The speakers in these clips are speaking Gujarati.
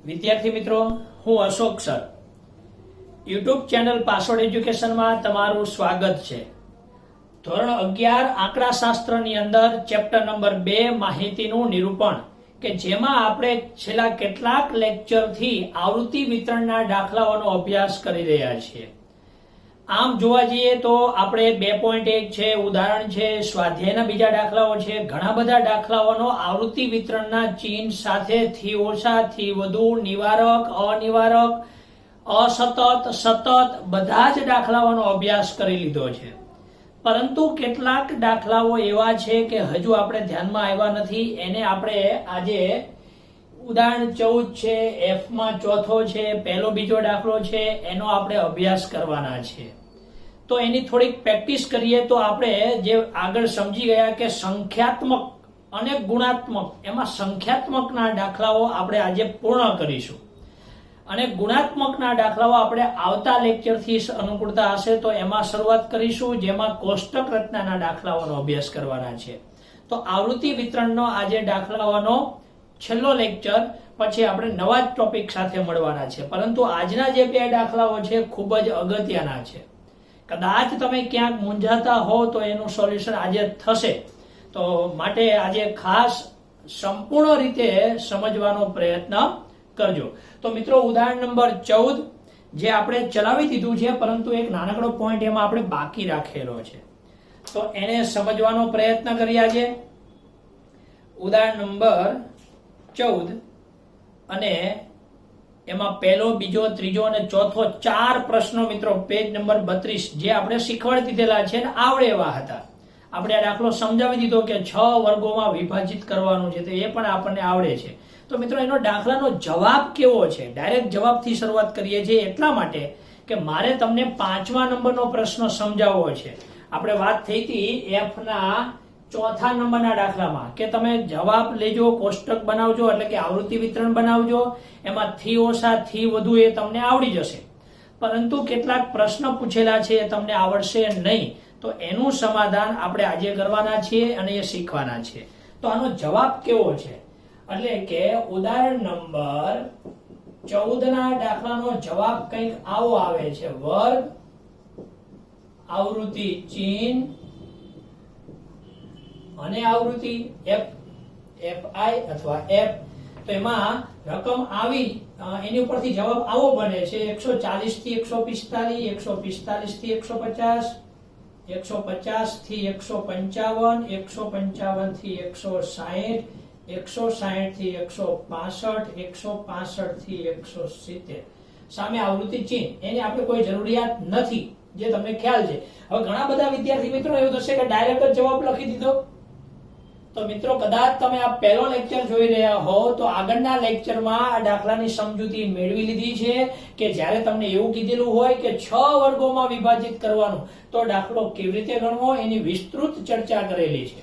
વિદ્યાર્થી મિત્રો, હું Ashok sir YouTube channel password એજ્યુકેશનમાં તમારું સ્વાગત છે. ધોરણ 11 આંકડાશાસ્ત્રની અંદર ચેપ્ટર નંબર 2 માહિતીનું નિરૂપણ, કે જેમાં આપણે છેલ્લા કેટલાક લેક્ચરથી આવૃત્તિ વિતરણના દાખલાઓનો અભ્યાસ કરી રહ્યા છીએ. આમ જોવા જઈએ તો આપણે 2.1 છે, ઉદાહરણ છે, સ્વાધ્યાયના બીજા દાખલાઓ છે, ઘણા બધા દાખલાઓનો આવૃત્તિ વિતરણના ચિહ્ન સાથે થી ઓછા, થી વધુ, નિવારક, અનિવારક, અસતત, સતત બધા જ દાખલાઓનો અભ્યાસ કરી લીધો છે. પરંતુ કેટલાક દાખલાઓ એવા છે કે હજુ આપણે ધ્યાનમાં આવ્યા નથી. એને આપણે આજે ઉદાહરણ 14 છે, એફમાં ચોથો છે, પહેલો બીજો દાખલો છે, એનો આપણે અભ્યાસ કરવાના છે. તો એની થોડીક પ્રેક્ટિસ કરીએ તો આપણે જે આગળ સમજી ગયા કે સંખ્યાત્મક અને ગુણાત્મક, એમાં સંખ્યાત્મકના દાખલાઓ આપણે આજે પૂર્ણ કરીશું અને ગુણાત્મકના દાખલાઓ આપણે આવતા લેક્ચરથી અનુકૂળતા હશે તો એમાં શરૂઆત કરીશું, જેમાં કોષ્ટક રચનાના દાખલાઓનો અભ્યાસ કરવાના છે. તો આવૃત્તિ વિતરણનો આજે દાખલાઓનો છેલ્લો લેક્ચર, પછી આપણે નવા જ ટોપિક સાથે મળવાના છે. પરંતુ આજના જે 2 દાખલાઓ છે ખૂબ જ અગત્યના છે. કદાચ તમે ક્યાંક મૂંઝાતા હો તો એનું સોલ્યુશન આજે થશે. તો માટે આજે ખાસ સંપૂર્ણ રીતે સમજવાનો પ્રયત્ન કરજો. તો મિત્રો, ઉદાહરણ નંબર 14 જે આપણે ચલાવી દીધું છે, પરંતુ એક નાનકડો પોઈન્ટ એમાં આપણે બાકી રાખેલો છે, તો એને સમજવાનો પ્રયત્ન કરીએ આજે. ઉદાહરણ નંબર 14 અને એમાં પહેલો, બીજો, ત્રીજો અને ચોથો 4 પ્રશ્નો મિત્રો, પેજ નંબર 32 જે આપણે શીખવાડી દીધેલા છે ને આવડે એવા હતા. આપણે આ દાખલો સમજાવી દીધો કે 6 વર્ગોમાં વિભાજિત કરવાનું છે, તો એ પણ આપણને આવડે છે. તો મિત્રો, એનો દાખલાનો જવાબ કેવો છે, ડાયરેક્ટ જવાબથી શરૂઆત કરીએ છીએ એટલા માટે કે મારે તમને 5મા નંબરનો પ્રશ્ન સમજાવવો છે. આપણે વાત થઈ હતી એફના ચોથા નંબરના દાખલામાં કે તમે જવાબ લેજો, કોષ્ટક બનાવજો, એટલે કે આવૃત્તિ વિતરણ બનાવજો. એમાં થી ઓછા, થી વધુ એ તમને આવડી જશે. પરંતુ કેટલાક પ્રશ્ન પૂછેલા છે એ તમને આવડશે નહીં. તો એનું સમાધાન આપણે આજે કરવાના છીએ અને એ શીખવાના છે. તો આનો જવાબ કેવો છે, એટલે કે ઉદાહરણ નંબર 14 ના દાખલાનો જવાબ કંઈક આવો આવે છે: વર્ગ, આવૃત્તિ ચિહ્ન અને આવૃત્તિ એફ, એફઆઈ અથવા એફ. તો એમાં રકમ આવી, એની ઉપરથી જવાબ આવો બને છે: 140 થી 145, 145 થી 150, 150 થી 155, 155 થી 160, 160 થી 165, 165 થી 170. સામે આવૃત્તિ ચિહ્ન, એની આપણે કોઈ જરૂરિયાત નથી, જે તમને ખ્યાલ છે. હવે ઘણા બધા વિદ્યાર્થી મિત્રો એવું થશે કે ડાયરેક્ટ જ જવાબ લખી દીધો. તો મિત્રો, કદાચ તમે આ પહેલો લેક્ચર જોઈ રહ્યા હો તો આગળના લેક્ચરમાં આ દાખલાની સમજૂતી મેળવી લીધી છે કે જ્યારે તમને એવું કીધેલું હોય કે 6 વર્ગોમાં વિભાજિત કરવાનું, તો દાખલો કેવી રીતે ગણવો એની વિસ્તૃત ચર્ચા કરેલી છે.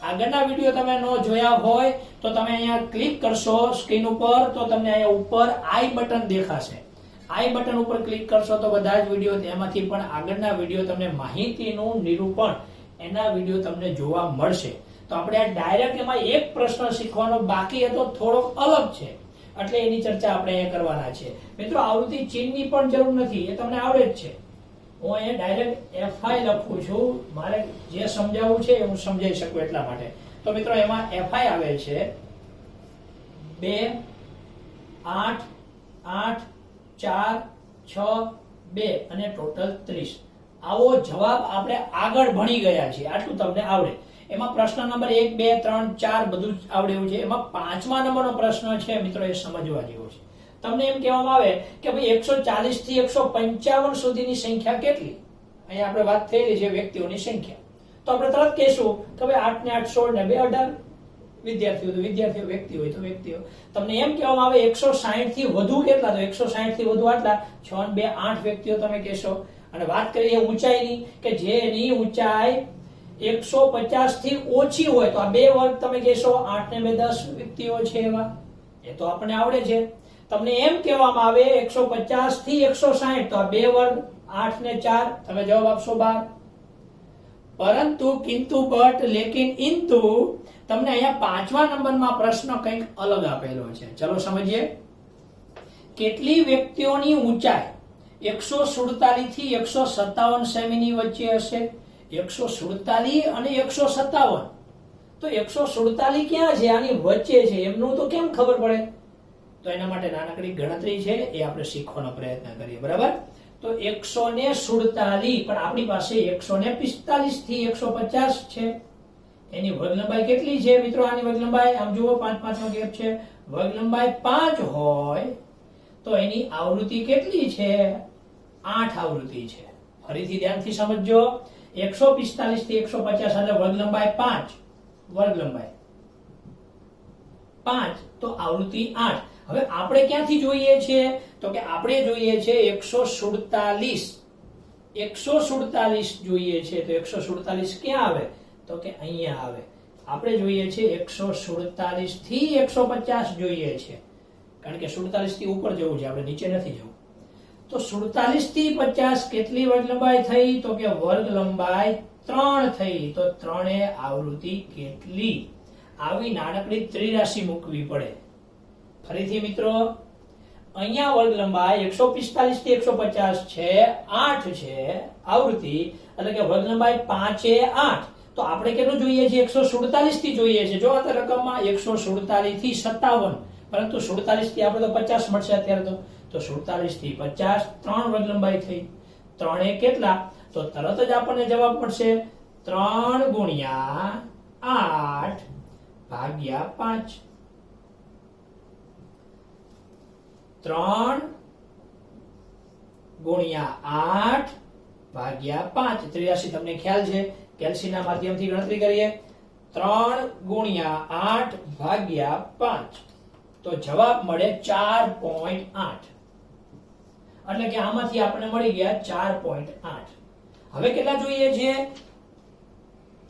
આગળના વિડીયો તમે ન જોયા હોય તો તમે અહીંયા ક્લિક કરશો સ્ક્રીન ઉપર, તો તમને અહીંયા ઉપર આઈ બટન દેખાશે. આઈ બટન ઉપર ક્લિક કરશો તો બધા જ વિડીયો, તેમાંથી પણ આગળના વિડીયો તમને માહિતીનું નિરૂપણ, એના વિડીયો તમને જોવા મળશે. તો આપણે આ ડાયરેક્ટ એમાં એક પ્રશ્ન શીખવાનો બાકી હતો, થોડો અલગ છે, એટલે એની ચર્ચા આપણે અહીંયા કરવાના છે. મિત્રો, આવૃત્તિ ચિહ્નની પણ જરૂર નથી, એ તમને આવડે જ છે. હું અહીંયા ડાયરેક્ટ એફઆઈ લખું છું, મારે જે સમજાવવું છે એ હું સમજાવી શકું એટલા માટે. તો મિત્રો, એમાં એફઆઈ આવે છે 2, 8, 8, 4, 6, 2 અને ટોટલ 30. આવો જવાબ આપણે આગળ ભણી ગયા છીએ, આટલું તમને આવડે. એમાં પ્રશ્ન નંબર 1, 2, 3, 4 બધું જ આવડે એવું છે. એમાં 5મા નંબરનો પ્રશ્ન છે મિત્રો, એ સમજવા જેવો છે. તમને એમ કહેવામાં આવે કે ભાઈ 140 થી 155 સુધીની સંખ્યા કેટલી? અહીંયા આપણે વાત થઈ રહી છે વ્યક્તિઓની સંખ્યા. તો આપણે તરત કહેશું કે ભાઈ 8 ને 8 16 ને 2 18. વિદ્યાર્થીઓ તો વિદ્યાર્થીઓ, વ્યક્તિ હોય તો વ્યક્તિઓ. તમને એમ કહેવામાં આવે 160 થી વધુ કેટલા? તો 160 થી વધુ આટલા. 6 ને 2 8 વ્યક્તિઓ તમે કહેશો. અને વાત કરીએ ઊંચાઈની, કે જેની ઊંચાઈ 150 થી ઓછી હોય તો આ 2 વર્ગ તમે કહેશો. 8 ને 2 10 વ્યક્તિઓ છે એવા, એ તો આપણને આવડે છે. તમને એમ કહેવામાં આવે 150 થી 160 તો આ 2 વર્ગ, 8 ને 4 તમે જવાબ આપશો 12. પરંતુ કિંતુ બટ લેકિન ઇંતુ તમને અહીંયા 5મા નંબરમાં પ્રશ્ન કંઈક અલગ આપેલો છે. ચલો સમજીએ. કેટલી વ્યક્તિઓની ઊંચાઈ 147 થી 157 સેમીની વચ્ચે હશે? 147 અને 157. તો 147 ક્યાં છે? આની વચ્ચે છે. એમનું તો કેમ ખબર પડે? તો એના માટે નાનકડી ગણતરી છે, એ આપણે શીખવાનો પ્રયત્ન કરીએ. બરાબર? તો 147 પણ આપણી પાસે 145 થી 150 છે. એની વર્ગ લંબાઈ કેટલી છે મિત્રો? આની વર્ગ લંબાઈ આમ જુઓ, 5 નો ગેપ છે. વર્ગ લંબાઈ 5 હોય તો એની આવૃત્તિ કેટલી છે? 8 આવૃત્તિ છે. ફરીથી ધ્યાનથી સમજજો. 145 થી 150 એટલે વર્ગ લંબાઈ 5, વર્ગ લંબાઈ 5 તો આવૃત્તિ 8. હવે આપણે ક્યાંથી જોઈએ છીએ? તો કે આપણે જોઈએ છે 147 જોઈએ છે. તો 147 ક્યાં આવે? તો કે અહીંયા આવે. આપણે જોઈએ છે 147 થી 150 જોઈએ છે, કારણ કે 47 થી ઉપર જવું છે, આપણે નીચે નથી જવું. તો 47 થી 50 કેટલી વર્ગ લંબાઈ થઈ? તો કે વર્ગ લંબાઈ 3 થઈ. તો 3 આવૃત્તિ કેટલી? આવી નાનકડી ત્રિરાશિ મૂકવી પડે. ફરીથી મિત્રો, અહીંયા વર્ગ લંબાઈ 145 થી 150 છે, 8 છે આવૃત્તિ, એટલે કે વર્ગ લંબાઈ 5 એ 8. તો આપણે કેટલું જોઈએ છે? 147 થી જોઈએ છે. જો આ રકમમાં 147 થી 57, પરંતુ 47 થી આપણે તો 50 મળશે અત્યારે. તો 47 થી 50 3 વર્ગ લંબાઈ થઈ. 3 એ કેટલા? તો તરત જ આપણને જવાબ મળશે 3 ગુણ્યા 8 ભાગ્યા 5. 3 ગુણ્યા 8 ભાગ્યા 5. 83 તમને ખ્યાલ છે, કેલ્સીના માધ્યમથી ગણતરી કરીએ. 3 ગુણ્યા 8 ભાગ્યા 5 તો જવાબ મળે 4.8. એટલે કે આમાંથી આપણને મળી ગયા 4.8. હવે કેટલા જોઈએ છે?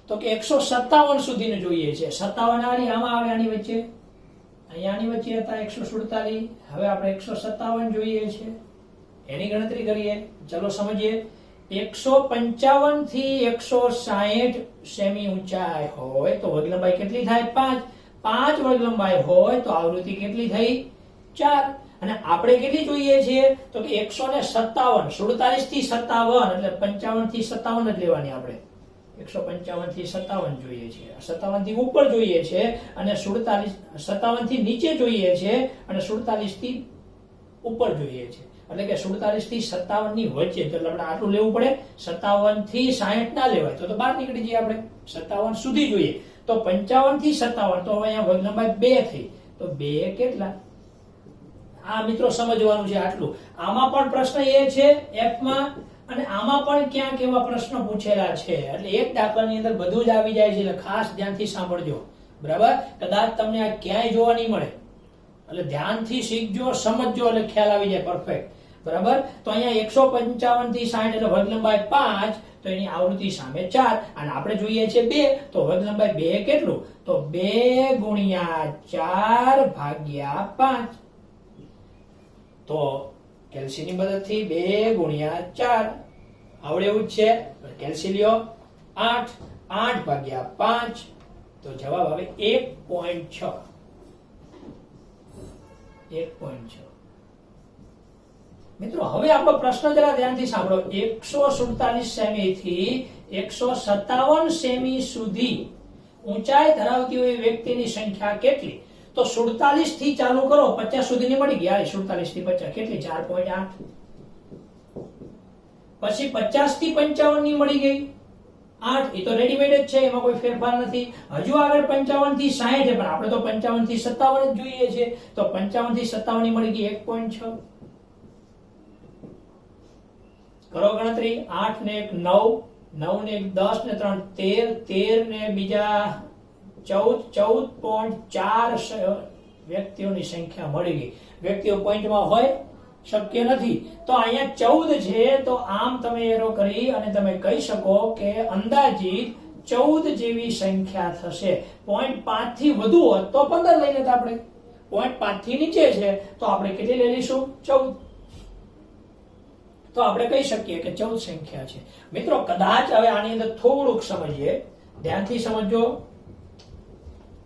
તો કે 157 સુધીનું જોઈએ છે. 57 આમાં આવે, આની વચ્ચે, અહીંયાની વચ્ચે હતા 147. હવે આપણે 157 જોઈએ છે, એની ગણતરી કરીએ. ચલો સમજીએ. 155 થી 160 સેમી ઊંચાઈ હોય તો વર્ગ લંબાઈ કેટલી થાય? 5. 5 વર્ગ લંબાઈ હોય તો આવૃત્તિ કેટલી થઈ? 4. અને આપણે કેટલી જોઈએ છીએ? તો કે 157. 47 થી 57 એટલે 55 થી 57 જ લેવાની આપણે. 155 થી 57 જોઈએ છે. 57 થી ઉપર જોઈએ છે અને 57 થી નીચે જોઈએ છે અને 47 થી ઉપર જોઈએ છે. એટલે કે 47 થી 57 ની વચ્ચે. તો આપણે આટલું લેવું પડે. 57 થી 60 ના લેવાય, તો બહાર નીકળી જઈએ આપણે. 57 સુધી જોઈએ. તો 55 થી 57 તો અહીંયા વર્ગ લંબાઈ 2 થઈ. તો 2 કેટલા? આ મિત્રો સમજવાનું છે આટલું. આમાં પણ પ્રશ્ન એ છે એફમાં, અને આમાં પણ ક્યાંક એવા પ્રશ્ન પૂછેલા છે. એટલે એક દાખલાની અંદર બધું જ આવી જાય છે, એટલે ખાસ ધ્યાનથી સાંભળજો. બરાબર? કદાચ તમને આ ક્યાંય જોવા નહીં મળે, એટલે ધ્યાનથી શીખજો, સમજજો, એટલે ખ્યાલ આવી જાય પરફેક્ટ. બરાબર? તો અહીંયા 155 થી 60 એટલે વર્ગ લંબાઈ 5, તો એની આવૃત્તિ સામે 4, અને આપણે જોઈએ છે 2, તો વર્ગ લંબાઈ 2 કેટલું? તો 2 ગુણ્યા 4 ભાગ્યા 5. તો કેલ્સીની મદદથી 2 ગુણ્યા 4 આવડે એવું જ છે. કેલ્સી લ્યો 8, 8 ભાગ્યા 5 તો જવાબ આવે 1.6. 1.6. મિત્રો હવે આપણો પ્રશ્ન જરા ધ્યાનથી સાંભળો. 147 સેમી થી 157 સેમી સુધી ઊંચાઈ ધરાવતી હોય વ્યક્તિની સંખ્યા કેટલી? તો 47 થી ચાલુ કરો, 50 સુધીની મળી ગયા. 47 થી 50 કેટલી? 4.8. પછી 50 થી 55 ની મળી ગઈ 8. એ તો રેડીમેડ જ છે, એમાં કોઈ ફેરફાર નથી. હજુ આગળ 55 થી 60 છે, પણ આપણે તો 55 થી 57 જ જોઈએ છે. તો 55 થી 57 ની મળી ગઈ 1.6. કરો ગણતરી. 8 ને 1 9, 9 ને 1 10 ને 3 13, 13 ને બીજા 14, 14.4 વ્યક્તિઓની સંખ્યા મળી ગઈ. વ્યક્તિઓ પોઈન્ટમાં હોય શક્ય નથી, તો અહીંયા 14 છે. તો આમ તમે એરો કરી અને તમે કહી શકો કે અંદાજિત 14 જેવી સંખ્યા થશે. 0.5 થી વધુ હોત તો 15 લઈ લેતા આપણે. 0.5 થી નીચે છે તો આપણે કેટલી લઈ લઈશું? 14. તો આપણે કહી શકીએ કે 14 સંખ્યા છે. મિત્રો કદાચ હવે આની અંદર થોડુંક સમજીએ, ધ્યાનથી સમજો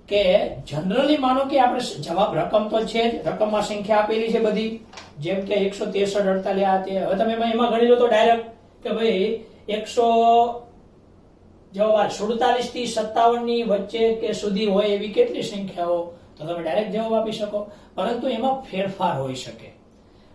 કે જનરલી માનો કે આપણે જવાબ રકમ તો છે જ, રકમમાં સંખ્યા આપેલી છે બધી, જેમ કે 163, 48 આ તે. હવે તમે એમાં ગણી લો તો ડાયરેક્ટ કે ભાઈ 147 થી 57 ની વચ્ચે કે સુધી હોય એવી કેટલી સંખ્યાઓ, તો તમે ડાયરેક્ટ જવાબ આપી શકો. પરંતુ એમાં ફેરફાર હોઈ શકે.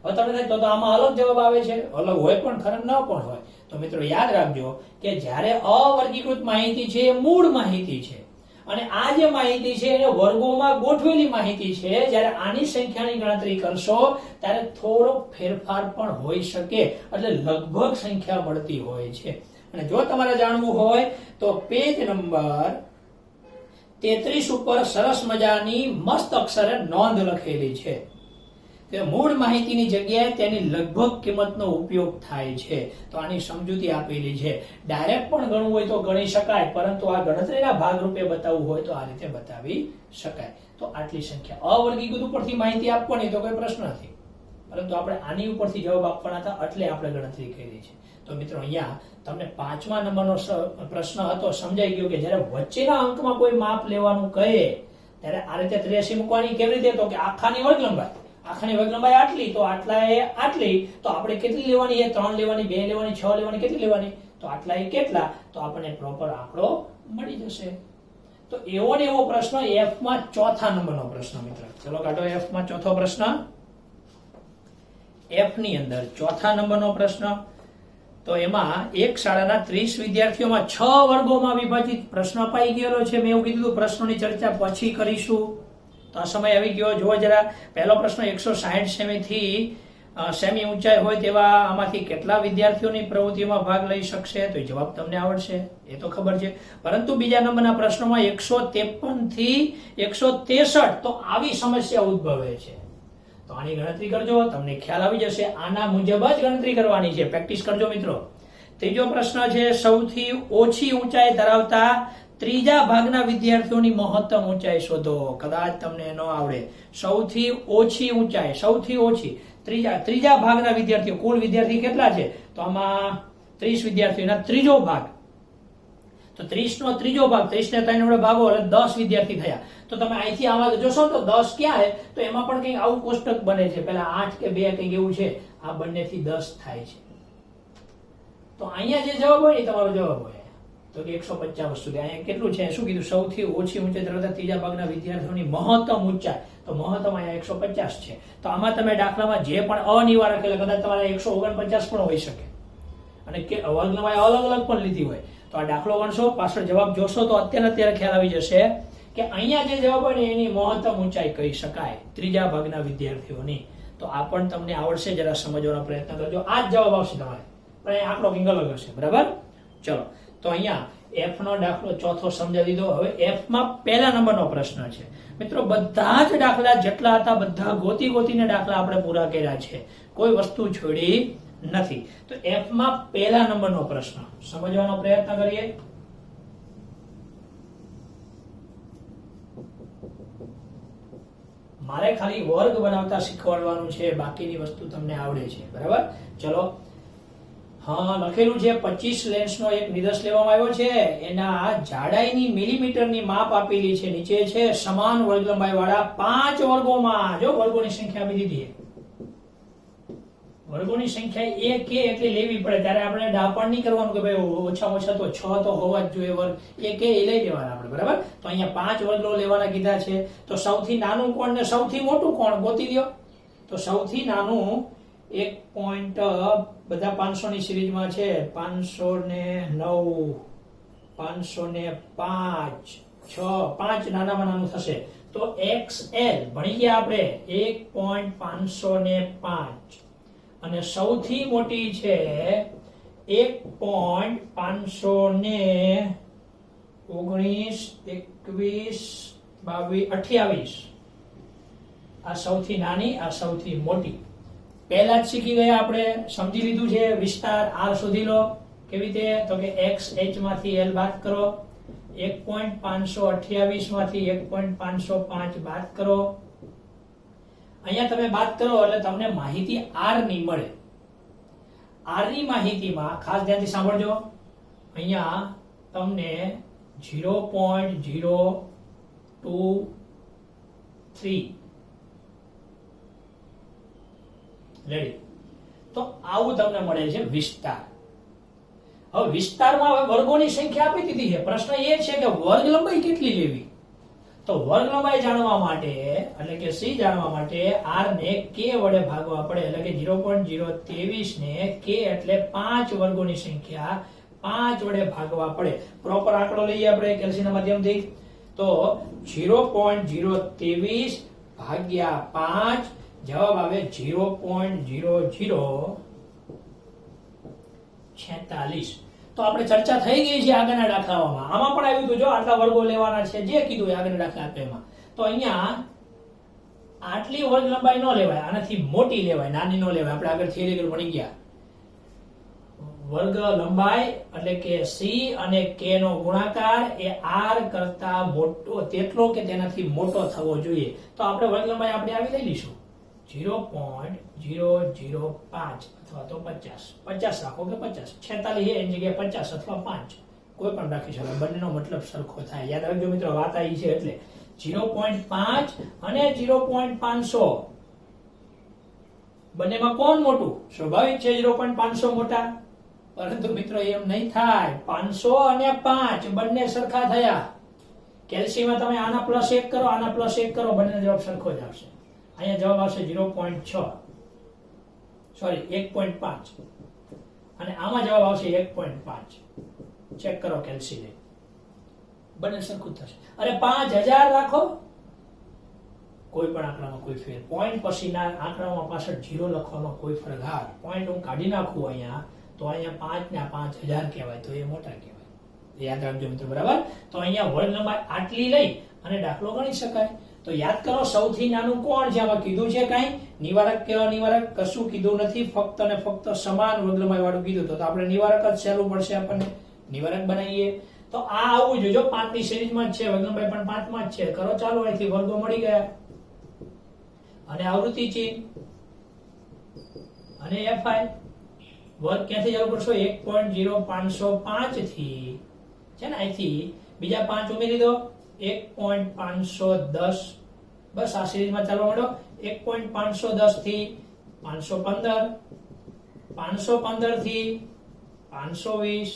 હવે તમે થાય તો આમાં અલગ જવાબ આવે છે, અલગ હોય પણ ખરા ન પણ હોય. તો મિત્રો યાદ રાખજો કે જ્યારે અવર્ગીકૃત માહિતી છે એ મૂળ માહિતી છે, અને આ જે માહિતી છે એ વર્ગોમાં ગોઠવેલી માહિતી છે. જ્યારે આની સંખ્યાની ગણતરી કરશો ત્યારે થોડો ફેરફાર પણ હોઈ શકે, એટલે લગભગ સંખ્યા મળતી હોય છે. અને જો તમારે જાણવું હોય તો પેજ નંબર 33 ઉપર સરસ મજાની મસ્ત અક્ષરે નોંધ લખેલી છે કે મૂળ માહિતીની જગ્યાએ તેની લગભગ કિંમતનો ઉપયોગ થાય છે. તો આની સમજૂતી આપેલી છે. ડાયરેક્ટ પણ ગણવું હોય તો ગણી શકાય, પરંતુ આ ગણતરીના ભાગરૂપે બતાવવું હોય તો આ રીતે બતાવી શકાય. તો આટલી સંખ્યા અવર્ગીકૃત ઉપરથી માહિતી આપવાની તો કોઈ પ્રશ્ન નથી, પરંતુ આપણે આની ઉપરથી જવાબ આપવાના હતા એટલે આપણે ગણતરી કરી છે. તો મિત્રો અહીંયા તમને 5મા નંબરનો પ્રશ્ન હતો, સમજાઈ ગયો કે જ્યારે વચ્ચેના અંકમાં કોઈ માપ લેવાનું કહે ત્યારે આ રીતે 83 મૂકવાની. કેવી રીતે? તો કે આખાની વર્ગ લંબાઈ, આખાની વર્ગ લંબાઈ આટલી, તો આટલા એ આટલી, તો આપણે કેટલી લેવાની? 3 લેવાની, 2 લેવાની, 6 લેવાની, કેટલી લેવાની? તો આટલા એ કેટલા? તો આપણને પ્રોપર આંકડો મળી જશે. તો એવો ને એવો પ્રશ્ન F માં 4થા નંબરનો પ્રશ્ન. મિત્રો ચલો કાઢો F માં 4થો પ્રશ્ન. F ની અંદર 4થા નંબરનો પ્રશ્ન. તો એમાં એક શાળાના 30 વિદ્યાર્થીઓમાં 6 વર્ગોમાં વિભાજિત પ્રશ્ન અપાઈ ગયેલો છે. મેં એવું કીધું પ્રશ્નોની ચર્ચા પછી કરીશું, તો આ સમય આવી ગયો. જુઓ જરા, પહેલો પ્રશ્ન 160 સેમી ઊંચાઈ હોય તેવા આમાંથી કેટલા વિદ્યાર્થીઓની પ્રવૃત્તિમાં ભાગ લઈ શકશે? તો જવાબ તમને આવડશે, એ તો ખબર છે. પરંતુ બીજા નંબરના પ્રશ્નોમાં 153 થી 163 તો આવી સમસ્યા ઉદ્ભવે છે. તો આની ગણતરી કરજો, તમને ખ્યાલ આવી જશે. આના મુજબ જ ગણતરી કરવાની છે, પ્રેક્ટિસ કરજો મિત્રો. ત્રીજો પ્રશ્ન છે સૌથી ઓછી ઊંચાઈ ધરાવતા ત્રીજા ભાગના વિદ્યાર્થીઓની મહત્તમ ઊંચાઈ શોધો. કદાચ તમને ન આવડે. સૌથી ઓછી ઊંચાઈ, સૌથી ઓછી ત્રીજા ભાગના વિદ્યાર્થીઓ, કુલ વિદ્યાર્થી કેટલા છે? તો આમાં 30 વિદ્યાર્થીઓના ત્રીજો ભાગ, તો 30 નો ત્રીજો ભાગ, 30 ને 3 વડે ભાગો એટલે 10 વિદ્યાર્થી થયા. તો તમે અહીંથી આમાં જોશો તો 10 ક્યાં છે? તો એમાં પણ કંઈક આવું કોષ્ટક બને છે, પેલા 8 કે 2 કંઈક એવું છે. આ બંનેથી 10 થાય છે. તો અહીંયા જે જવાબ હોય ને તમારો જવાબ હોય તો કે 150 સુધી. અહીંયા કેટલું છે? શું કીધું? સૌથી ઓછી ઊંચાઈ ધરાવતા ત્રીજા ભાગના વિદ્યાર્થીઓની મહત્તમ ઊંચાઈ. તો મહત્તમ અહીંયા 150 છે. તો આમાં તમે દાખલામાં જે પણ અનિવાર્ય લખેલા, કદાચ તમારે 149 પણ હોઈ શકે, અને વર્ગમાં અલગ અલગ પણ લીધી હોય. તો આ દાખલો ગણશો, પાછળ જવાબ જોશો તો અત્યારે ખ્યાલ આવી જશે કે અહીંયા જે જવાબ હોય ને એની મહત્તમ ઊંચાઈ કહી શકાય ત્રીજા ભાગના વિદ્યાર્થીઓની. તો આ પણ તમને આવડશે, જરા સમજવાનો પ્રયત્ન કરજો. આ જ જવાબ આવશે તમારે, પણ અહીં આંકડો કંઈક અલગ હશે. બરાબર? ચલો, તો અહીંયા F નો દાખલો ચોથો સમજાવી દીધો. હવે F માં પહેલા નંબરનો પ્રશ્ન છે. મિત્રો બધા જ દાખલા જેટલા હતા બધા ગોતીને દાખલા આપણે પૂરા કર્યા છે, કોઈ વસ્તુ છોડી નથી. તો F માં પહેલા નંબરનો પ્રશ્ન સમજવાનો પ્રયત્ન કરીએ. મારે ખાલી વર્ગ બનાવતા શીખવાડવાનું છે, બાકીની વસ્તુ તમને આવડે છે. બરાબર? ચલો, હા લખેલું છે 25 લેન્સનો એક નિદર્શ લેવામાં આવ્યો છે. એના જાડાઈની મિલીમીટરની માપ આપેલી છે. નીચે છે સમાન વર્ગ લંબાઈ વાળા 5 વર્ગોમાં, જો વર્ગોની સંખ્યા આપી દીધી છે, વર્ગોની સંખ્યા એક કે એટલી લેવી પડે. ત્યારે આપણે ડાપણ નહીં કરવાનું કે ભાઈ ઓછામાં ઓછા તો 6 તો હોવા જ જોઈએ વર્ગ, એક એ લઈ લેવાના આપણે. બરાબર? તો અહીંયા 5 વર્ગો લેવાના કીધા છે. તો સૌથી નાનું કોણ ને સૌથી મોટું કોણ ગોતી લ્યો. તો સૌથી નાનું 1 પોઈન્ટ બધા 500 ની સિરીઝમાં છે, 509, 505, 6, 5 નાનામાં નાનું થશે. તો XL ભણી ગયા આપણે 1.505, અને સૌથી મોટી છે 1.519, 19, 21, 22, 28. આ સૌથી નાની, આ સૌથી મોટી. પહેલા જ શીખી ગયા આપણે, સમજી લીધું છે. વિસ્તાર R શોધી લો. કેવી રીતે? તો કે XH માંથી L બાદ કરો, 1.528 માંથી 1.505 બાદ કરો. અહીંયા તમે બાદ કરો એટલે તમને માહિતી R ની મળે. r ની માહિતીમાં ખાસ ધ્યાનથી સાંભળજો, અહીંયા તમને 0.023 રેડી, તો આવું તમને મળે છે વિસ્તાર. હવે વિસ્તારમાં હવે વર્ગોની સંખ્યા આપી દીધી છે, પ્રશ્ન એ છે કે વર્ગ લંબાઈ કેટલી લેવી. તો વર્ગ લંબાઈ જાણવા માટે એટલે કે c જાણવા માટે r ને k વડે ભાગવા પડે, એટલે કે 0.023 ને k એટલે 5 વર્ગોની સંખ્યા 5 વડે ભાગવા પડે. પ્રોપર આંકડો લઈએ આપણે કેલ્સીના માધ્યમથી, તો 0.023 ભાગ્યા 5 જવાબ આવે 0.0046. તો આપણે ચર્ચા થઈ ગઈ છે આગળના દાખલાઓમાં. આમાં પણ આવ્યું હતું, જો આટલા વર્ગો લેવાના છે, જે કીધું આગળના દાખલા આપ્યામાં. તો અહીંયા આટલી વર્ગ લંબાઈ ન લેવાય, આનાથી મોટી લેવાય, નાની ન લેવાય. આપણે આગળ થિયરી ભણી ગયા. વર્ગ લંબાઈ એટલે કે c અને k નો ગુણાકાર એ r કરતા મોટો તેટલો કે તેનાથી મોટો થવો જોઈએ. તો આપણે વર્ગ લંબાઈ આપણે આવી લઈ લઈશું 0.005 અથવા તો 50 રાખો કે 50, 46 એની જગ્યાએ 50 અથવા 5 કોઈ પણ રાખી શકો, બંનેનો મતલબ સરખો થાય. યાદ રાખજો મિત્રો, વાત આવી છે એટલે 0.5 અને 0.500 બંનેમાં કોણ મોટું? સ્વાભાવિક છે 0.500 મોટા, પરંતુ મિત્રો એમ નહીં થાય. 500 અને 5 બંને સરખા થયા. કેલ્સીમાં તમે આના +1 કરો, આના +1 કરો, બંનેનો જવાબ સરખો જ આવશે. અહીંયા જવાબ આવશે 0.6 સોરી 1.5 અને આમાં જવાબ આવશે 1.5. ચેક કરો કેલ્સી ને, બંને સરખું થશે. અરે 5000 રાખો, કોઈ પણ આંકડામાં કોઈ ફેર, પોઈન્ટ પછીના આંકડામાં પાછળ 0 લખવાનો કોઈ ફરક. હા, પોઈન્ટ હું કાઢી નાખું અહીંયા, તો અહીંયા 5 ને 5000 કહેવાય, તો એ મોટા કહેવાય. યાદ રાખજો મિત્રો, બરાબર. તો અહીંયા વર્ગ લંબાઈ આટલી લઈ અને દાખલો ગણી શકાય. તો યાદ કરો, સૌથી નાનું કોણ છે? આમાં કીધું છે કઈ નિવારક કે અનિવારક? કશું કીધું નથી, ફક્ત ને ફક્ત સમાન વર્ગ લંબાઈ વાળું કીધું. તો આપણે નિવારક જ સહેલું પડશે, આપણને નિવારક બનાવીએ. તો આ આવું જોજો, 5 ની સિરીઝમાં જ છે, વર્ગ લંબાઈ પણ 5 માં જ છે. કરો ચાલો, અહીંથી વર્ગો મળી ગયા અને આવૃત્તિ ચિહ્ન અને fi. વર્ગ ક્યાંથી ચાલુ કરશો? 1.0505 થી છે ને, અહીંથી બીજા 5 ઉમેરી દો, 1.510. બસ આ સિરીઝમાં ચાલવા માંડો. 1.510 થી 515, 515 થી 520,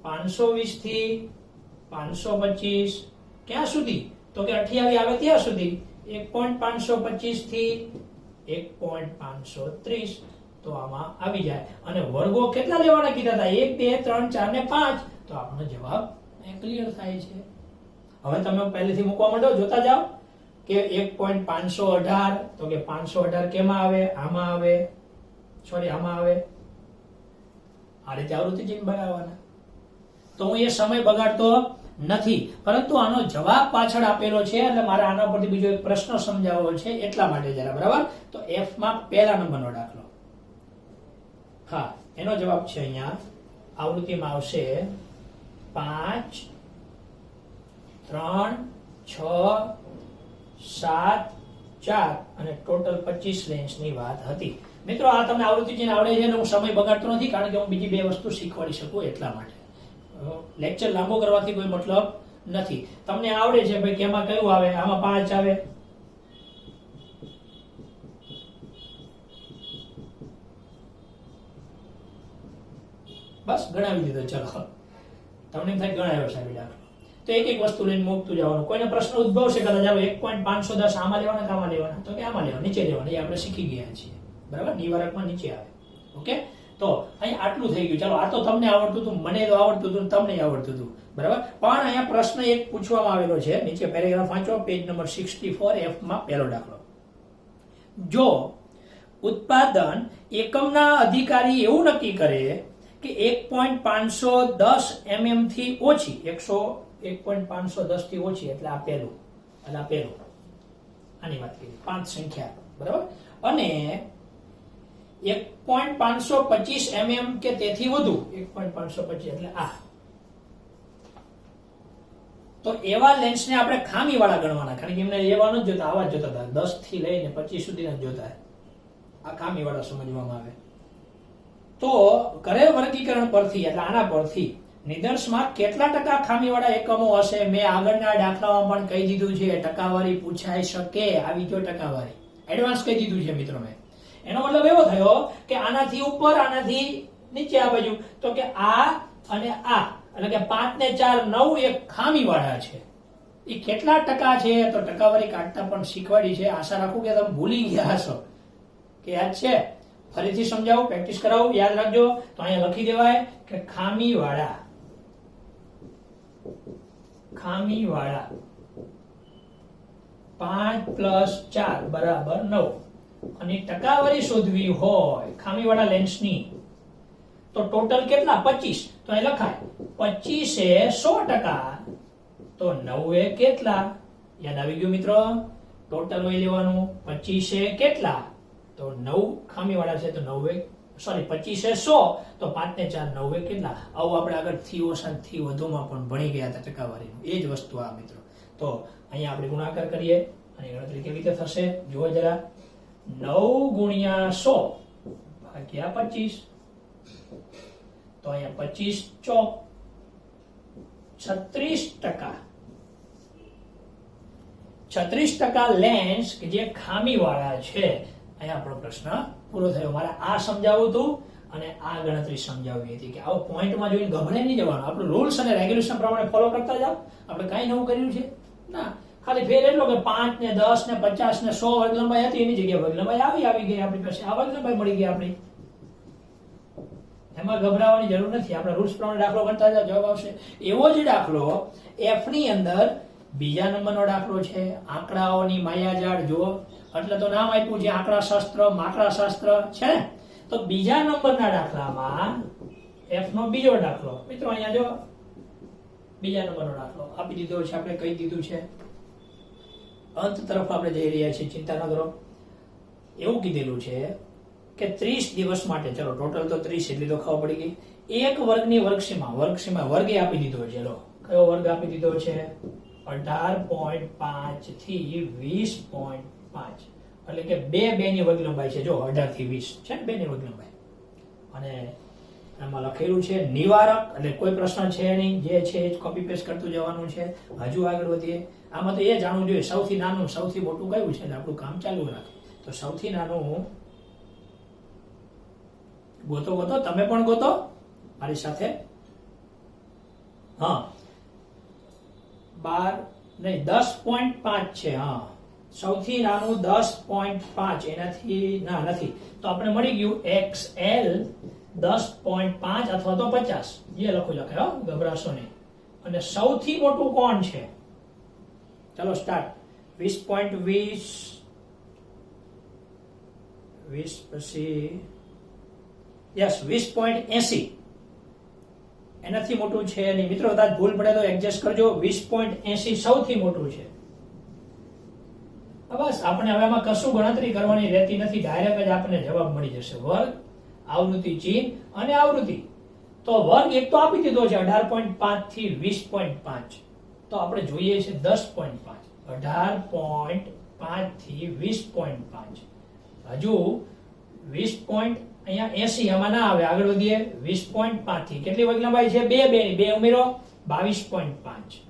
520 થી 525, ક્યાં સુધી? તો કે 28 આવે ત્યાં સુધી. 1.525 થી 1.530. તો આમાં આવી જાય. અને વર્ગો કેટલા લેવાના કીધા હતા? 1, 2, 3, 4 ને 5. તો આપણો જવાબ ક્લિયર થાય છે. હવે તમે પહેલેથી મૂકવા માંડો, જોતા જાઓ કે 1.518, તો કે 518 કેમાં આવે? આમાં આવે, સોરી આમાં આવે. આ રીતે આવૃત્તિ ચિહ્ન બનાવવાના. તો હું એ સમય બગાડતો નથી, પરંતુ આનો જવાબ પાછળ આપેલો છે, એટલે મારે આના પરથી બીજો એક પ્રશ્ન સમજાવવો છે, એટલા માટે જરા, બરાબર. તો F માં પહેલા નંબરનો દાખલો. હા, એનો જવાબ છે અહીંયા આવૃત્તિમાં આવશે 5, 3, 6, 7, 4 અને ટોટલ 25 લેન્સની વાત હતી. મિત્રો, આ તમને આવૃત્તિ ચિહ્ન આવડે છે, હું સમય બગાડતો નથી, કારણ કે હું બીજી 2 વસ્તુ શીખવાડી શકું એટલા માટે. લેક્ચર લાંબો કરવાથી કોઈ મતલબ નથી. તમને આવડે છે ભાઈ કેમાં કયું આવે? આમાં 5 આવે, બસ ગણાવી દીધો. ચલો, તમને એમ થાય ગણાવ્યો સાહેબ દાખલો. તો એક એક વસ્તુ લઈને મૂકતું જવાનું. કોઈને પ્રશ્ન ઉદ્ભવશે કદાચ, ચાલો 1.510 આમાં લેવાના કે આમાં લેવાના? તો કે આમાં લેવાના, નીચે લેવાના. એ આપણે શીખી ગયા છીએ, બરાબર. નિવારકમાં નીચે આવે. ઓકે, તો અહીં આટલું થઈ ગયું. ચાલો, આ તો તમને આવડતું હતું, મને તો આવડતું હતું, તમને આવડતું હતું, બરાબર. પણ અહીંયા પ્રશ્ન એક પૂછવામાં આવેલો છે, નીચે પેરેગ્રાફ વાંચો, પેજ નંબર 64, F માં પહેલો દાખલો. જો ઉત્પાદન એકમના અધિકારી એવું નક્કી કરે કે 1.510 mm થી ઓછી, 1.510 થી ઓછી, એટલે આ પહેલું, એટલે આ પહેલું, આની વાત કરી 5 સંખ્યા, બરાબર. અને 1.525 mm કે તેથી વધુ, 1.525 એટલે આ. તો એવા લેન્સને આપણે ખામીવાળા ગણવાના, કારણ કે એમને એવા નથી જોતા, આવા જ જોતા હતા. 10 થી લઈને 25 સુધીના જ જોતા. આ ખામીવાળા સમજવામાં આવે. તો કરે વર્ગીકરણ પરથી એટલે આના પરથી નિદર્શમાં કેટલા ટકા ખામીવાળા એકમો હશે મેં આગળના દાખલામાં પણ કહી દીધું છે ટકાવારી પૂછાઈ શકે આવી જો ટકાવારી એડવાન્સ કહી દીધું છે મિત્રો મેં એનો મતલબ એવો થયો કે આનાથી ઉપર આનાથી નીચે આ બાજુ તો કે આ અને આ એટલે કે 5 ને 4 9 એક ખામીવાળા છે એ કેટલા ટકા છે તો ટકાવારી કાઢતા પણ શીખવાડી છે આશા રાખું કે તમે ભૂલી ગયા હશો કે યાદ છે ફરીથી સમજાવું પ્રેક્ટિસ કરાવું યાદ રાખજો તો અહીંયા લખી દેવાય કે ખામીવાળા 5 + 4 બરાબર 9 અને ટકાવારી શોધવી હોય ખામીવાળા લેન્સની તો ટોટલ કેટલા 25 તો અહીં લખાય 25 એ 100% તો 9 એ કેટલા યાદ આવી ગયું મિત્રો ટોટલ હોય લેવાનું 25 એ કેટલા તો 9 ખામીવાળા છે તો 9 એ સોરી 25 એ 100 તો 5 ને 4 9 એ કેટલા આવું આપણે આગળ થી વધુમાં પણ ભણી ગયા હતા ટકાવારીનું એ જ વસ્તુ આ મિત્રો તો અહીંયા આપણે ગુણાકાર કરીએ અને ગણતરી કેવી રીતે થશે જુઓ જરા 9 × 100 ભાગ્યા 25 તો અહીંયા 25 ચોક 36% 36% લેન્સ કે જે ખામીવાળા છે અહીંયા આપણો પ્રશ્ન પૂરો થયો મારે આ સમજાવવું હતું અને આ ગણતરી સમજાવવી હતી કે આવો પોઈન્ટમાં જોઈને ગભરાઈ નહીં જવાનું આપણે રૂલ્સ અને રેગ્યુલેશન પ્રમાણે ફોલો કરતા જાવ આપણે કાંઈ નવું કર્યું છે ના ખાલી ફેર એટલો કે 5 ને 10 ને 50 ને 100 વર્ગ લંબાઈ હતી એની જગ્યાએ વર્ગ લંબાઈ આવી ગઈ આપણી પાસે આ વર્ગ લંબાઈ મળી ગઈ આપણી એમાં ગભરાવાની જરૂર નથી આપણે રૂલ્સ પ્રમાણે દાખલો ગણતા જાવ જવાબ આવશે એવો જ દાખલો F ની અંદર બીજા નંબરનો દાખલો છે આંકડાઓની માયાજાળ જો એટલે તો નામ આપ્યું છે આંકડાશાસ્ત્ર માકડાશાસ્ત્ર છે ને તો બીજા નંબરના દાખલામાં F નો બીજો દાખલો મિત્રો અહીંયા જો બીજા નંબરનો દાખલો આપી દીધો છે આપણે કહી દીધું છે અંત તરફ આપણે જઈ રહ્યા છીએ ચિંતા ન કરો એવું કીધેલું છે કે 30 દિવસ માટે ચલો ટોટલ તો 30 એટલી તો ખબર પડી ગઈ એક વર્ગની વર્ગસીમા વર્ગે આપી દીધો છે ચલો કયો વર્ગ આપી દીધો છે 18.5 થી 20.5 એટલે કે બે ની વર્ગ લંબાઈ છે જો 18 થી 20 છે ને બે ની વર્ગ લંબાઈ અને એમાં લખેલું છે નિવારક એટલે કોઈ પ્રશ્ન છે નહીં જે છે એ કોપી પેસ્ટ કરતું જવાનું છે હજુ આગળ વધીએ આમાં તો એ જાણવું જોઈએ સૌથી નાનું સૌથી મોટું કયું છે એટલે આપણું કામ ચાલુ રાખે તો સૌથી નાનું ગોતો તમે પણ ગોતો મારી સાથે હા 10.5 છે હા સૌથી નાનું 10.5 એનાથી ના નથી તો આપણે મળી ગયું XL 10.5 અથવા તો 50 જે લખો હો ગભરાશો નહીં અને સૌથી મોટું કોણ છે ચલો સ્ટાર્ટ 20.20 પછી યસ 20.80 એનાથી મોટું છે નહીં મિત્રો કદાચ ભૂલ પડે તો એડજસ્ટ કરજો 20.80 સૌથી મોટું છે બસ આપણે હવે આમાં કશું ગણતરી કરવાની રહેતી નથી ડાયરેક્ટ જ આપણને જવાબ મળી જશે વર્ગ આવૃત્તિ ચિહ્ન અને આવૃત્તિ તો વર્ગ એક તો આપી દીધો છે 18.5 થી 20.5 તો આપણે જોઈએ છે 10.5 18.5 થી 20.5 હજુ 20. અહીંયા 80 આમાં ના આવે આગળ વધીએ 20.5 થી કેટલી વર્ગ લંબાઈ છે બે ઉમેરો 22.5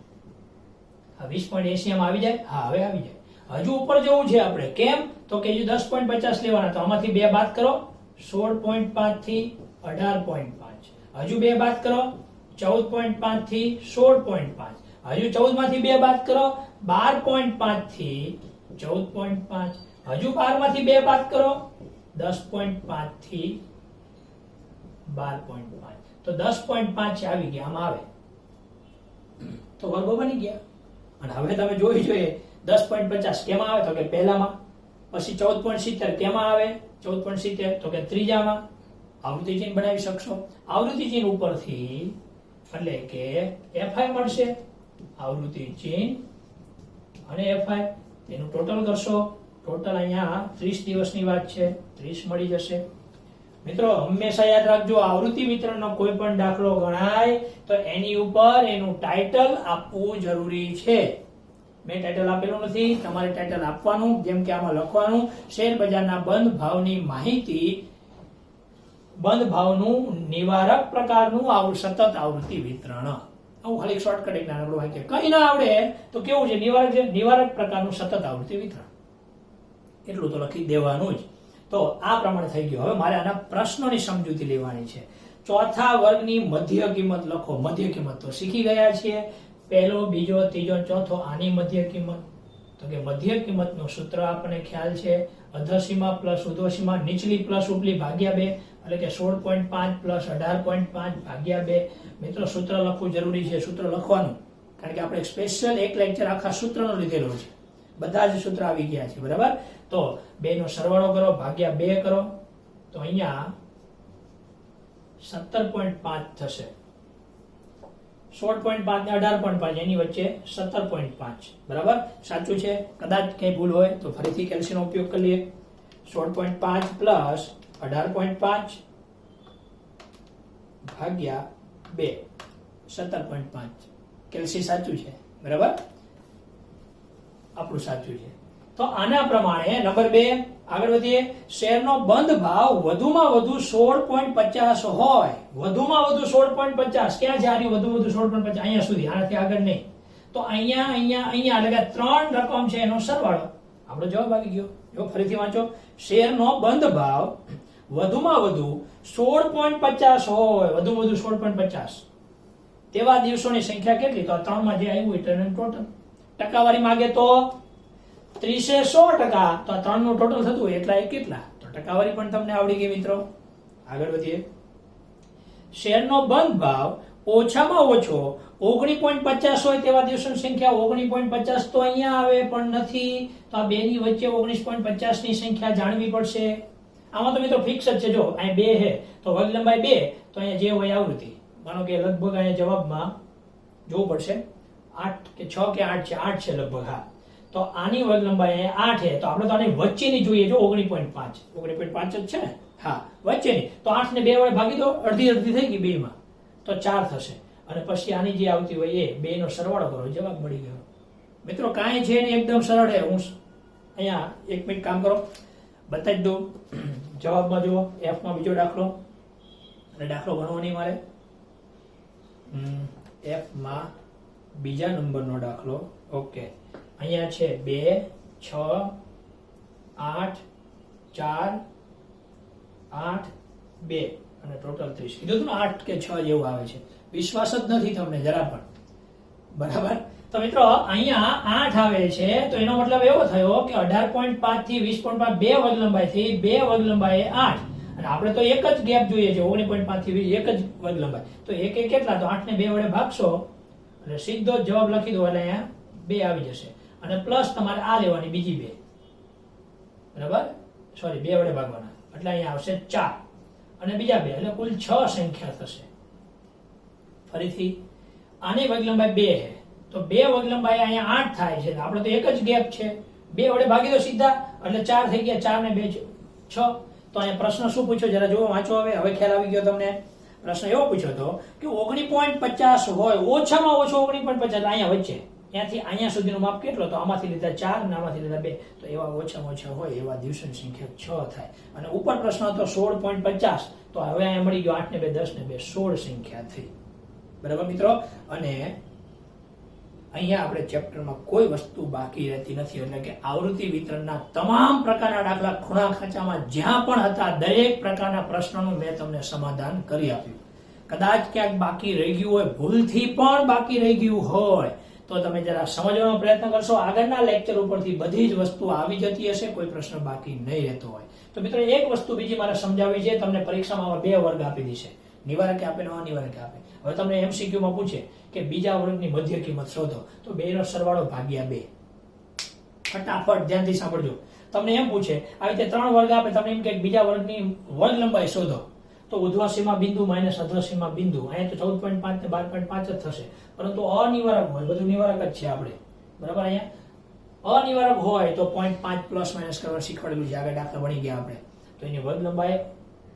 આ 20.80 આમાં આવી જાય હા હવે આવી જાય હજુ ઉપર જવું છે આપણે કેમ તો કે હજુ 10.50 લેવાના તો આમાંથી બે બાદ કરો 16.5 થી 18.5 હજુ બે બાદ કરો 14.5 થી 16.5 હજુ 14 માંથી બે બાદ કરો 12.5 થી 14.5 હજુ 12 માંથી બે બાદ કરો 10.5 થી 12.5 તો 10.5 આવી ગયા આમાં આવે તો વર્ગો બની ગયા અને હવે તમે જોઈ જોઈએ 10.50 કેમાં આવે તો કે પહેલામાં પછી 14.70 કેમાં આવે 14.70 તો કે ત્રીજામાં આવૃત્તિ ચિહ્ન બનાવી શકશો આવૃત્તિ ચિહ્ન ઉપરથી એટલે કે FI મળશે આવૃત્તિ ચિહ્ન અને FI એનું ટોટલ કરશો ટોટલ અહીંયા 30 દિવસની વાત છે 30 મળી જશે મિત્રો હંમેશા યાદ રાખજો આવૃત્તિ વિતરણનો કોઈ પણ દાખલો ગણાય તો એની ઉપર એનું ટાઇટલ આપવું જરૂરી છે મેં ટાઇટલ આપેલું નથી તમારે ટાઇટલ આપવાનું જેમ કે આમાં લખવાનું શેર બજારના બંધ ભાવની માહિતી બંધ ભાવનું નિવારક પ્રકારનું સતત આવૃત્તિ વિતરણ. હું ખાલી શોર્ટકટ એક નાનકડું વાક્ય કઈ ના આવડે તો કેવું છે નિવારક પ્રકારનું સતત આવૃત્તિ વિતરણ એટલું તો લખી દેવાનું જ. તો આ પ્રમાણે થઈ ગયું. હવે મારે આના પ્રશ્નોની સમજૂતી લેવાની છે. ચોથા વર્ગની મધ્ય કિંમત લખો. મધ્ય કિંમત તો શીખી ગયા છીએ. પહેલો, બીજો, ત્રીજો, ચોથો આની મધ્ય કિંમત. તો કે મધ્ય કિંમતનું સૂત્ર આપણને ખ્યાલ છે અધસીમા પ્લસ ઉર્ધ્વસીમા નીચલી પ્લસ ઉપલી ભાગ્યા 2 એટલે કે 16.5 પ્લસ 18.5 ભાગ્યા 2. મિત્રો સૂત્ર લખવું જરૂરી છે. સૂત્ર લખવાનું કારણ કે આપણે સ્પેશિયલ એક લેક્ચર આખા સૂત્રનો લીધેલો છે. બધા જ સૂત્ર આવી ગયા છે બરાબર. તો 2 નો સરવાળો કરો ભાગ્યા 2 કરો તો અહીંયા 17.5 થશે. 16.5 ને 18.5 એની વચ્ચે 17.5 બરાબર. સાચું છે. કદાચ કઈ ભૂલ હોય તો ફરીથી કેલ્સીનો ઉપયોગ કરી લઈએ. 16.5 પ્લસ 18.5 ભાગ્યા 2 17.5 કેલ્સી સાચું છે બરાબર. આપણું સાચું છે. તો આના પ્રમાણે નંબર 2 આગળ વધીએ. શેરનો બંધ ભાવ વધુમાં વધુ 16.50 હોય. વધુમાં વધુ 16.50 ક્યાં છે? વધુ વધુ 16.50 અહીંયા સુધી, આનાથી આગળ નહીં. તો અહીંયા એટલે કે 3 રકમ છે એનો સરવાળો. આપણો જવાબ આવી ગયો. જો ફરીથી વાંચો. શેરનો બંધ ભાવ વધુમાં વધુ 16.50 હોય. વધુમાં વધુ 16.50 તેવા દિવસોની સંખ્યા કેટલી? તો આ 3 માં જે આવ્યું એ ટોટલ. ટકાવારી માંગે તો 30-100%. તો આ 3 નું ટોટલ થતું હોય એટલા કેટલા? તો ટકાવારી પણ તમને આવડી ગઈ મિત્રો. આગળ વધીએ. શેરનો બંધ ભાવ ઓછામાં ઓછો 19.50 હોય તેવા દિવસોની સંખ્યા. 19.50 તો અહીંયા આવે પણ નથી. તો આ 2 ની વચ્ચે 19.50 ની સંખ્યા જાણવી પડશે. આમાં તો મિત્રો ફિક્સ જ છે. જો અહીં 2 છે તો વર્ગ લંબાઈ 2 તો અહીંયા જે હોય આવૃત્તિ. માનો કે લગભગ અહીંયા જવાબમાં જોવું પડશે 8 કે 6 કે 8 છે. 8 છે લગભગ. હા, તો આની વર્ગ લંબાઈ 8 છે તો આપણે તો આની વચ્ચેની જોઈએ. જો 19.5 જ છે ને. હા, વચ્ચેની. તો 8 ને 2 વડે ભાગી દો. અડધી અડધી થઈ ગઈ 2 માં તો 4 થશે. અને પછી આની જે આવતી હોય એ 2 નો સરવાળો કરો, જવાબ મળી ગયો. મિત્રો કાંઈ છે ને એકદમ સરળ છે. હું અહીંયા 1 મિનિટ કામ કરો બતાવી દઉં. જવાબમાં જુઓ F માં બીજો દાખલો. અને દાખલો ગણવો નહીં મારે. F માં બીજા નંબરનો દાખલો. ઓકે, અહીંયા છે 2, 6, 8, 4, 8, 2 અને ટોટલ 30. કીધું ને 8 કે 6 જેવું આવે છે. વિશ્વાસ જ નથી તમને જરા પણ. બરાબર. તો મિત્રો અહીંયા 8 આવે છે તો એનો મતલબ એવો થયો કે 18.5 થી 20.5 2 વર્ગ લંબાઈ થી 2 વર્ગ લંબાઈ 8 અને આપણે તો એક જ ગેપ જોઈએ છે 19.5 થી 20 એક જ વર્ગ લંબાઈ. તો એક કેટલા? તો 8 ને 2 વડે ભાગશો એટલે સીધો જ જવાબ લખી દો એટલે અહીંયા 2 આવી જશે. અને પ્લસ તમારે આ લેવાની બીજી 2 બરાબર. સોરી 2 વડે ભાગવાના એટલે અહીંયા આવશે 4 અને બીજા 2 એટલે કુલ 6 સંખ્યા થશે. ફરીથી આની વર્ગ લંબાઈ 2 છે તો 2 વર્ગ લંબાઈ અહીંયા 8 થાય છે. આપણે તો એક જ ગેપ છે. 2 વડે ભાગી દો સીધા એટલે 4 થઈ ગયા. 4 ને 2 6. તો અહીંયા પ્રશ્ન શું પૂછ્યો જરા જુઓ, વાંચો. હવે ખ્યાલ આવી ગયો તમને. પ્રશ્ન એવો પૂછ્યો હતો કે 19.50 હોય. ઓછામાં ઓછો 19.50 અહીંયા વચ્ચે ત્યાંથી અહીંયા સુધીનું માપ કેટલો? તો આમાંથી લીધા 4 અને આમાંથી લીધા 2. તો એવા ઓછામાં ઓછા હોય એવા દિવસોની સંખ્યા 6 થાય. અને ઉપર પ્રશ્ન હતો 16.50 તો હવે અહીંયા મળી ગયો 8 ને 2 10 ને 2 16 સંખ્યા થઈ. બરાબર મિત્રો. અને અહીંયા આપણે ચેપ્ટરમાં કોઈ વસ્તુ બાકી રહેતી નથી. એટલે કે આવૃત્તિ વિતરણના તમામ પ્રકારના દાખલા ખૂણા ખાંચામાં જ્યાં પણ હતા દરેક પ્રકારના પ્રશ્નોનું મેં તમને સમાધાન કરી આપ્યું. કદાચ ક્યાંક બાકી રહી ગયું હોય, ભૂલથી પણ બાકી રહી ગયું હોય તો તમે જરા સમજવાનો પ્રયત્ન કરશો. આગળના લેક્ચર ઉપરથી બધી જ વસ્તુ આવી જતી હશે. કોઈ પ્રશ્ન બાકી નહીં રહેતો હોય. તો મિત્રો એક વસ્તુ બીજી મારે સમજાવી છે. તમને પરીક્ષામાં 2 વર્ગ આપી દીશે. નિવારકે આપે ને અનિવારકે આપે. હવે તમને MCQ માં પૂછે કે બીજા વર્ગની મધ્ય કિંમત શોધો તો 2 નો સરવાળો ભાગ્યા 2. ફટાફટ ધ્યાનથી સાંભળજો. તમને એમ પૂછે આવી રીતે 3 વર્ગ આપે, તમને એમ કે બીજા વર્ગની વર્ગ લંબાઈ શોધો તો ઉર્ધ્વસીમા બિંદુ માઇનસ અધ્વસીમા બિંદુ. અહીંયા તો 14.5 ને 12.5 જ થશે. પરંતુ અનિવારક હોય, બધું નિવારક જ છે આપણે. બરાબર. અહીંયા અનિવારક હોય તો 0.5 પ્લસ માઇનસ કરવા શીખવાડેલું છે. આગળ દાખલા ભણી ગયા આપણે. તો એની વર્ગ લંબાઈ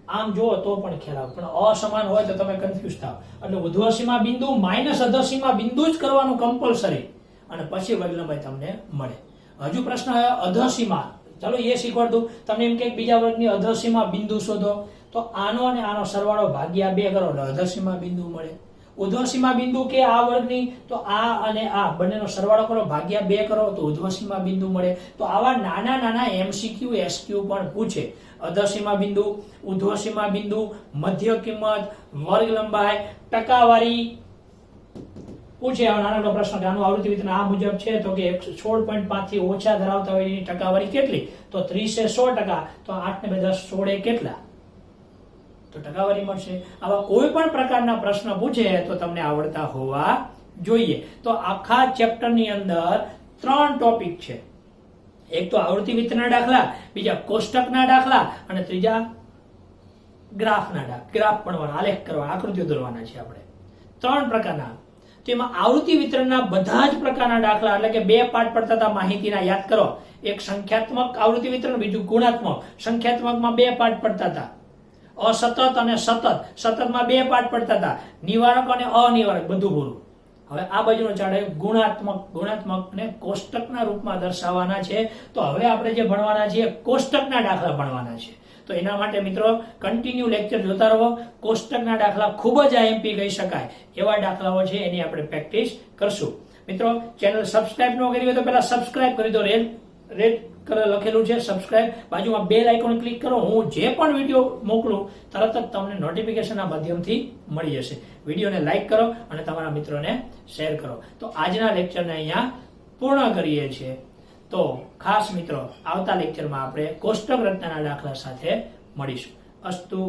આમ જુઓ તો પણ ખ્યાલ આવે. પણ અસમાન હોય તો તમે કન્ફ્યુઝ થાવ. એટલે ઉર્ધ્વસીમા બિંદુ માઇનસ અધ્વસીમા બિંદુ જ કરવાનું કમ્પલસરી અને પછી વર્ગ લંબાઈ તમને મળે. હજુ પ્રશ્ન અધ્વસીમા, ચાલો એ શીખવાડ દઉં. તમને એમ કે બીજા વર્ગની અધ્વસીમા બિંદુ શોધો તો આનો અને આનો સરવાળો ભાગ્યા 2 કરો એટલે અધસીમા બિંદુ મળે. ઉધ્વસીમા બિંદુ કે આ વર્ગની તો આ અને આ બંનેનો સરવાળો કરો ભાગ્યા 2 કરો તો ઉધ્વસીમા બિંદુ મળે. તો આવા નાના નાના એમસીક્યુ એસક્યુ પણ પૂછે. અધસીમા બિંદુ, ઉધ્વસીમા બિંદુ, મધ્ય કિંમત, વર્ગ લંબાઈ, ટકાવારી પૂછે. આવો નાનો પ્રશ્ન કે આનું આવૃત્તિ વિતરણ આ મુજબ છે તો કે 16.5 થી ઓછા ધરાવતા હોય એની ટકાવારી કેટલી? તો 30% તો 8 ને 10 16 કેટલા? તો ટકાવારી મળશે. આવા કોઈ પણ પ્રકારના પ્રશ્ન પૂછે તો તમને આવડતા હોવા જોઈએ. તો આખા ચેપ્ટરની અંદર 3 ટોપિક છે. એક તો આવૃત્તિ વિતરણના દાખલા, બીજા કોષ્ટકના દાખલા અને ત્રીજા ગ્રાફ ભણવાના, આલેખ કરવાના, આકૃતિઓ દોરવાના છે આપણે. 3 પ્રકારના. તો એમાં આવૃત્તિ વિતરણના બધા જ પ્રકારના દાખલા એટલે કે 2 પાઠ પડતા હતા માહિતીના, યાદ કરો. એક સંખ્યાત્મક આવૃત્તિ વિતરણ, બીજું ગુણાત્મક. સંખ્યાત્મકમાં 2 પાઠ પડતા હતા, અસતત અને સતત. સતતમાં 2 પાઠ પડતા હતા, નિવારક અને અનિવારક, બધું પૂરું. હવે આ બાજુનો ચાર્ટ ગુણાત્મકને કોષ્ટકના રૂપમાં દર્શાવવાના છે. તો હવે આપણે જે ભણવાના છે કોષ્ટકના દાખલા ભણવાના છે. તો એના માટે મિત્રો કન્ટિન્યુ લેક્ચર જોતા રહો. કોષ્ટકના દાખલા ખૂબ જ આઈએમપી કહી શકાય એવા દાખલાઓ છે, એની આપણે પ્રેક્ટિસ કરશું. મિત્રો ચેનલ સબસ્ક્રાઇબ ન કરી હોય તો પહેલા સબસ્ક્રાઇબ કરી દો. રેડ લખેલું છે સબસ્ક્રાઇબ, બાજુમાં બેલ આઇકોન ક્લિક કરો. હું જે પણ વિડીયો મોકલું તરત જ તમને નોટિફિકેશનના માધ્યમથી મળી જશે. વિડીયોને લાઈક કરો અને તમારા મિત્રોને શેર કરો. તો આજના લેક્ચરને અહીંયા પૂર્ણ કરીએ છીએ. તો ખાસ મિત્રો આવતા લેક્ચરમાં આપણે કોષ્ટક રચનાના દાખલા સાથે મળીશું. અસ્તુ.